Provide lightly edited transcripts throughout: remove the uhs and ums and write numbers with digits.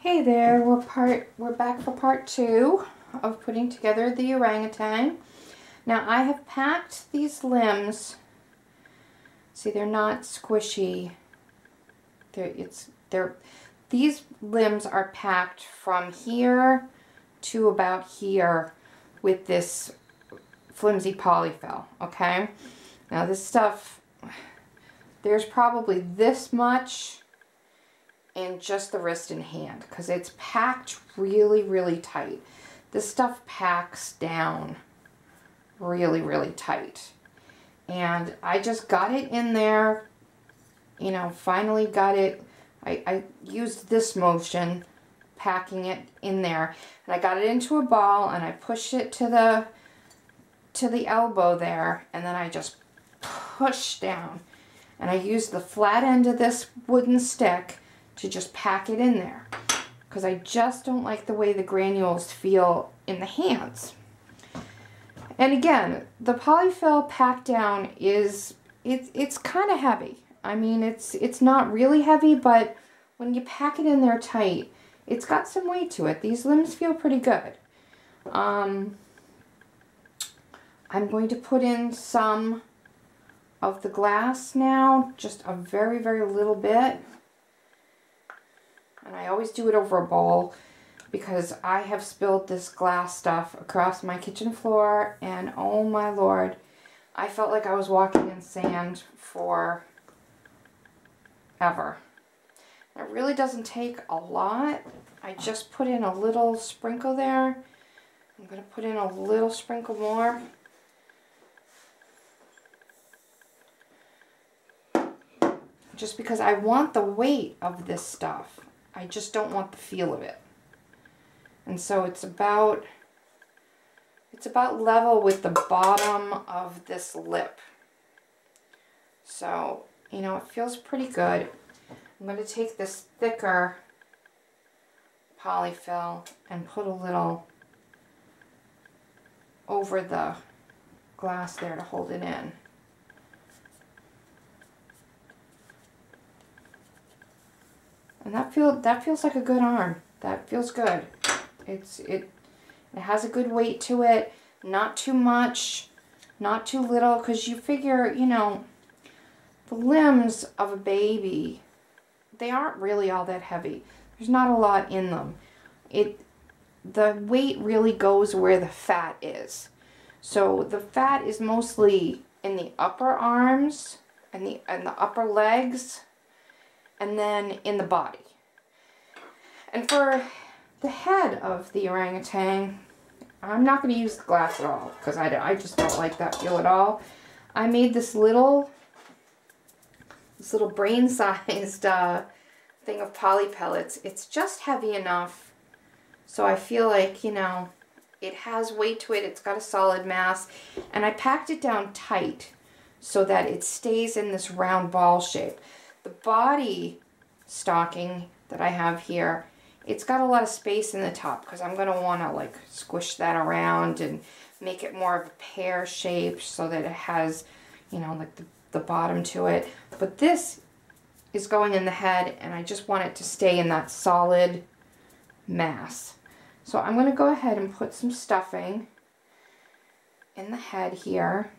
Hey there, we're back for part 2 of putting together the orangutan. Now I have packed these limbs. See, they're not squishy. These limbs are packed from here to about here with this flimsy polyfill, okay? Now this stuff, there's probably this much in just the wrist and hand because it's packed really tight. This stuff packs down really tight, and I just got it in there, you know, finally got it. I used this motion packing it in there, and I got it into a ball and I pushed it to the elbow there, and then I just pushed down, and I used the flat end of this wooden stick to just pack it in there because I just don't like the way the granules feel in the hands. And again, the polyfill pack down it's kind of heavy. I mean, it's not really heavy, but when you pack it in there tight, it's got some weight to it. These limbs feel pretty good. I'm going to put in some of the glass now, just a very little bit. And I always do it over a bowl because I have spilled this glass stuff across my kitchen floor, and oh my lord, I felt like I was walking in sand for ever. It really doesn't take a lot. I just put in a little sprinkle there. I'm going to put in a little sprinkle more. Just because I want the weight of this stuff. I just don't want the feel of it. And so it's about level with the bottom of this lip. So, you know, it feels pretty good. I'm going to take this thicker polyfill and put a little over the glass there to hold it in. And that feels like a good arm. That feels good. It has a good weight to it. Not too much, not too little, because you figure, you know, the limbs of a baby, they aren't really all that heavy. There's not a lot in them. The weight really goes where the fat is. So the fat is mostly in the upper arms and the upper legs, and then in the body. And for the head of the orangutan, I'm not going to use the glass at all because I just don't like that feel at all. I made this little brain-sized thing of poly pellets. It's just heavy enough so I feel like, you know, it has weight to it. It's got a solid mass, and I packed it down tight so that it stays in this round ball shape. The body stocking that I have here, it's got a lot of space in the top because I'm going to want to like squish that around and make it more of a pear shape so that it has, you know, like the bottom to it. But this is going in the head, and I just want it to stay in that solid mass. So I'm going to go ahead and put some stuffing in the head here.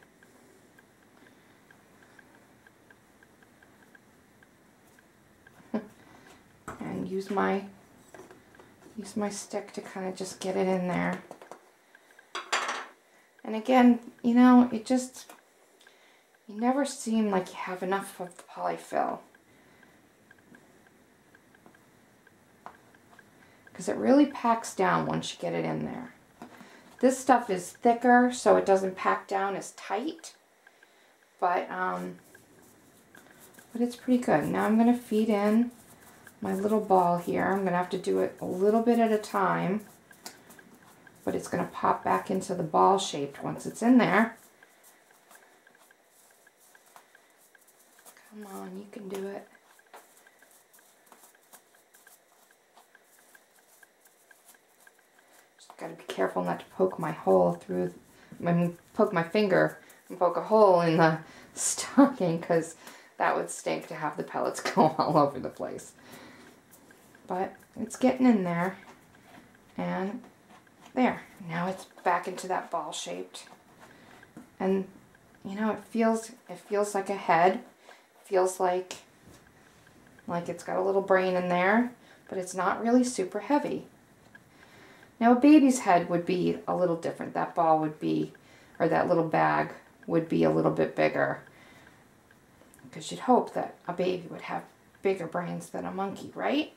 And use my stick to kind of just get it in there. And again, you know, you never seem like you have enough of the polyfill, because it really packs down once you get it in there. This stuff is thicker, so it doesn't pack down as tight, but it's pretty good. Now I'm going to feed in my little ball here. I'm going to have to do it a little bit at a time, but it's going to pop back into the ball shape once it's in there. Come on, you can do it. Just got to be careful not to poke my hole through, poke my finger and poke a hole in the stocking, because that would stink to have the pellets go all over the place. but it's getting in there. And there, now it's back into that ball shaped. And you know, it feels like a head. It feels like it's got a little brain in there, but it's not really super heavy. Now a baby's head would be a little different. That ball would be, or that little bag would be a little bit bigger. Because you'd hope that a baby would have bigger brains than a monkey, right?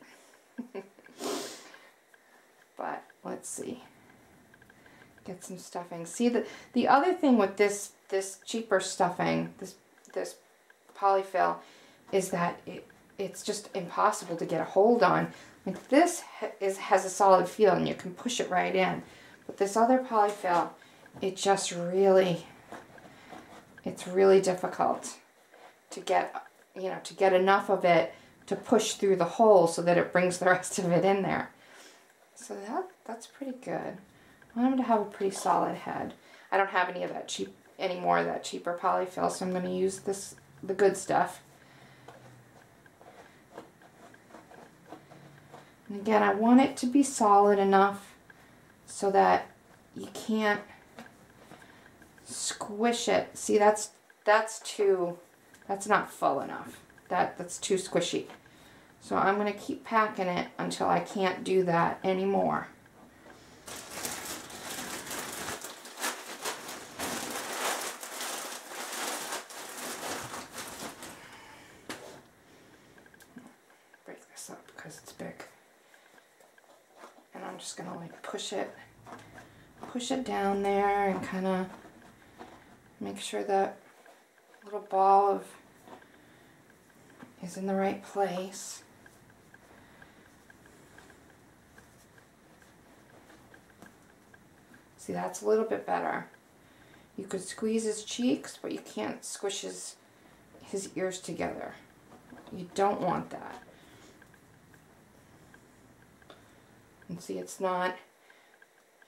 But let's see. Get some stuffing. See, the other thing with this cheaper stuffing, this polyfill, is that it's just impossible to get a hold on. Like this has a solid feel and you can push it right in. But this other polyfill, it's really difficult to get, you know, to get enough of it to push through the hole so that it brings the rest of it in there. So that's pretty good. I want him to have a pretty solid head. I don't have any of that more of that cheaper polyfill, so I'm going to use the good stuff. And again, I want it to be solid enough so that you can't squish it. See, that's not full enough. That's too squishy. So I'm going to keep packing it until I can't do that anymore. Break this up because it's big. And I'm just going to like push it down there and kind of make sure that little ball is in the right place. See, that's a little bit better. You could squeeze his cheeks, but you can't squish his ears together. You don't want that. And see, it's not,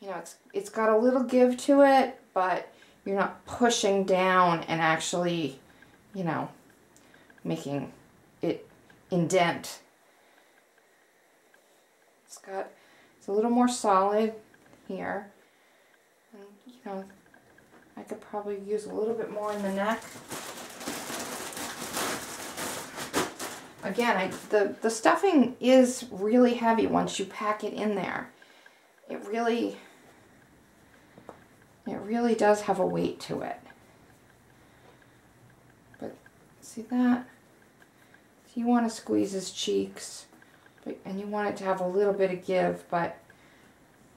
you know, it's got a little give to it, but you're not pushing down and actually, you know, making it indent. It's a little more solid here. And, you know, I could probably use a little bit more in the neck. Again, the stuffing is really heavy once you pack it in there. It really does have a weight to it. But see that? So you want to squeeze his cheeks, and you want it to have a little bit of give, but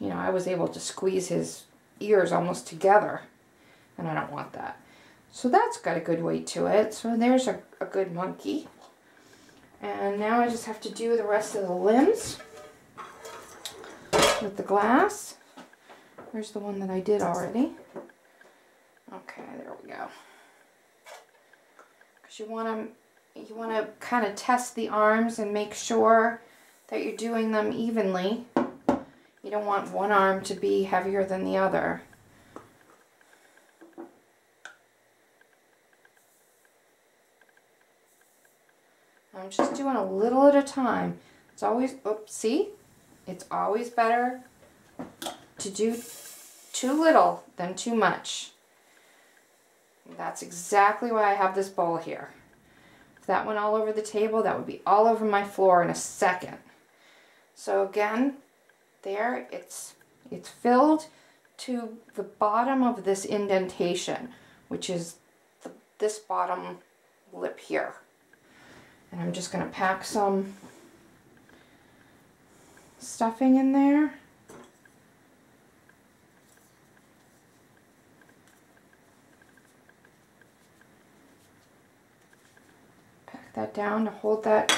you know, I was able to squeeze his ears almost together, and I don't want that. So that's got a good weight to it. So there's a good monkey. And now I just have to do the rest of the limbs with the glass. There's the one that I did already. Okay, there we go. Because you want to kind of test the arms and make sure that you're doing them evenly. You don't want one arm to be heavier than the other. I'm just doing a little at a time. It's always, oops, see? It's always better to do too little than too much. And that's exactly why I have this bowl here. If that went all over the table, that would be all over my floor in a second. So again, there, it's filled to the bottom of this indentation, which is this bottom lip here. And I'm just going to pack some stuffing in there. Pack that down to hold that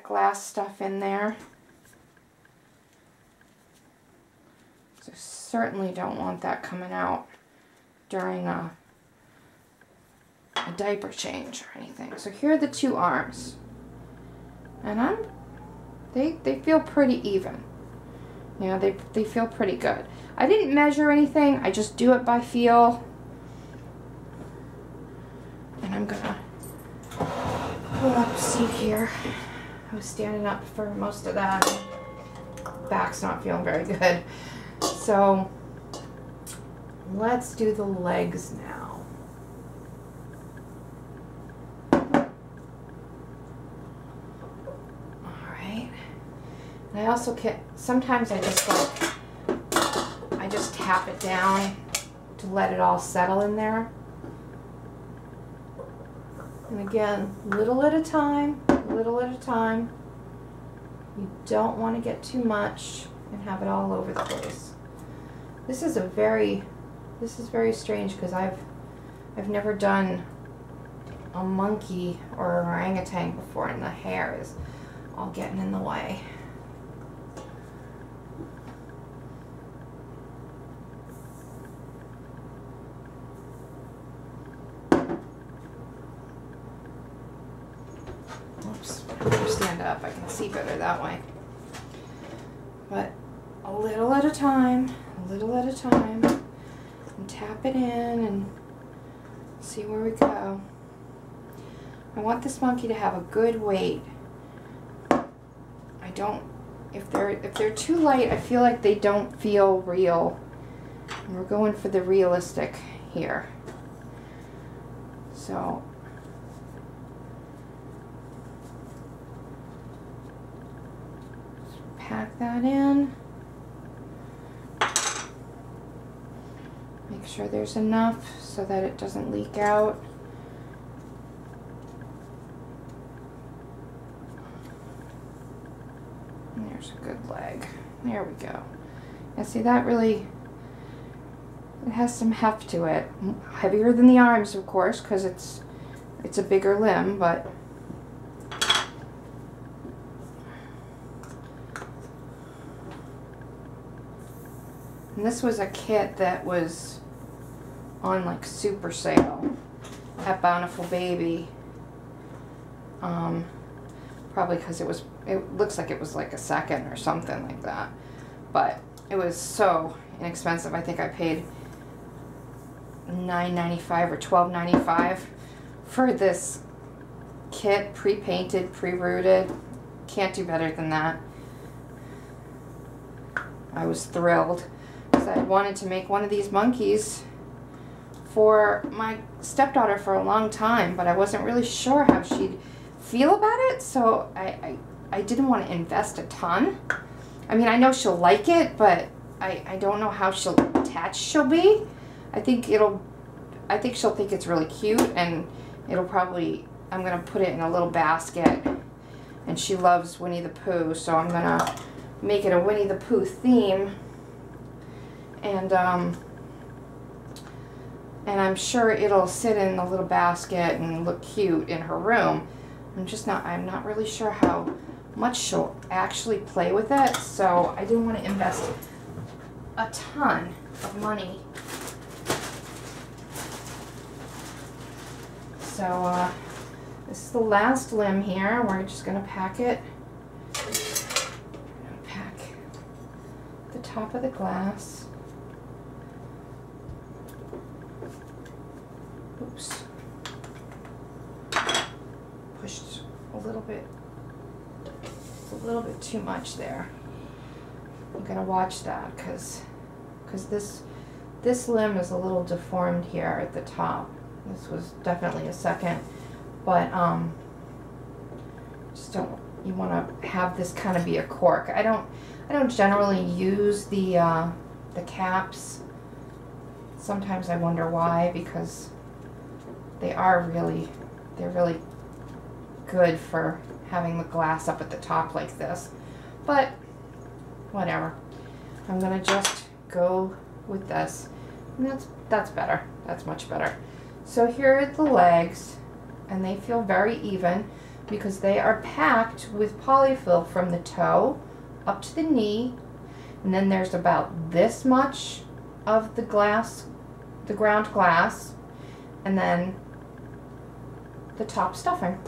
glass stuff in there. So certainly don't want that coming out during a diaper change or anything. So here are the two arms, and they feel pretty even. You know, they feel pretty good. I didn't measure anything. I just do it by feel. And I'm gonna pull up, see here. I was standing up for most of that. Back's not feeling very good. So let's do the legs now. Alright. I also can, sometimes I just tap it down to let it all settle in there. And again, little at a time, little at a time. You don't want to get too much and have it all over the place. This is very strange because I've never done a monkey or an orangutan before, and the hair is all getting in the way. Oops, I better stand up. I can see better that way. But a little at a time, a little at a time, and tap it in and see where we go. I want this monkey to have a good weight. I don't, if they're too light, I feel like they don't feel real. And we're going for the realistic here. So pack that in. Make sure there's enough so that it doesn't leak out. And there's a good leg. There we go. Yeah, see that really, it has some heft to it. Heavier than the arms, of course, because it's a bigger limb, but and this was a kit that was on like super sale at Bountiful Baby. Probably because it looks like it was like a second or something like that. But it was so inexpensive. I think I paid $9.95 or $12.95 for this kit, pre-painted, pre-rooted. Can't do better than that. I was thrilled. I wanted to make one of these monkeys for my stepdaughter for a long time, but I wasn't really sure how she'd feel about it, so I didn't want to invest a ton. I mean, I know she'll like it, but I don't know how attached she'll be. I think she'll think it's really cute, and it'll probably, I'm gonna put it in a little basket, and she loves Winnie the Pooh, so I'm gonna make it a Winnie the Pooh theme. And I'm sure it'll sit in the little basket and look cute in her room. I'm not really sure how much she'll actually play with it, so I didn't want to invest a ton of money. So this is the last limb here. We're just going to pack it. We're going to pack the top of the glass. Oops. Pushed a little bit too much there. I'm gonna watch that because this limb is a little deformed here at the top. This was definitely a second, but just don't, you want to have this kind of be a cork. I don't generally use the caps. Sometimes I wonder why, because they're really good for having the glass up at the top like this, but whatever. I'm gonna just go with this, and that's better. That's much better. So here are the legs, and they feel very even because they are packed with polyfill from the toe up to the knee, and then there's about this much of the glass, the ground glass, and then the top stuffing.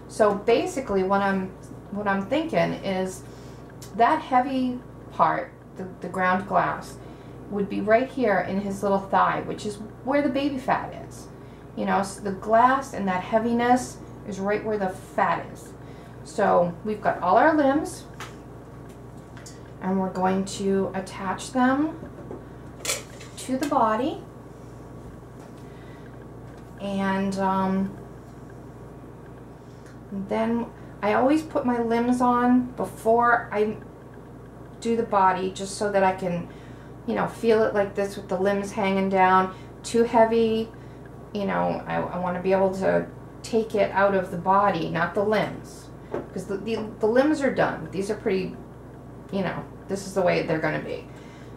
So basically what I'm thinking is that heavy part, the ground glass, would be right here in his little thigh, which is where the baby fat is. You know, so the glass and that heaviness is right where the fat is. So we've got all our limbs, and we're going to attach them to the body. And then I always put my limbs on before I do the body, just so that I can, you know, feel it like this with the limbs hanging down. Too heavy, you know, I want to be able to take it out of the body, not the limbs. Because the limbs are done. These are pretty, you know, this is the way they're going to be.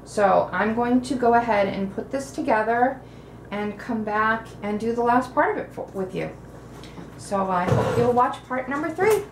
So I'm going to go ahead and put this together and come back and do the last part of it with you. So I hope you'll watch part number 3.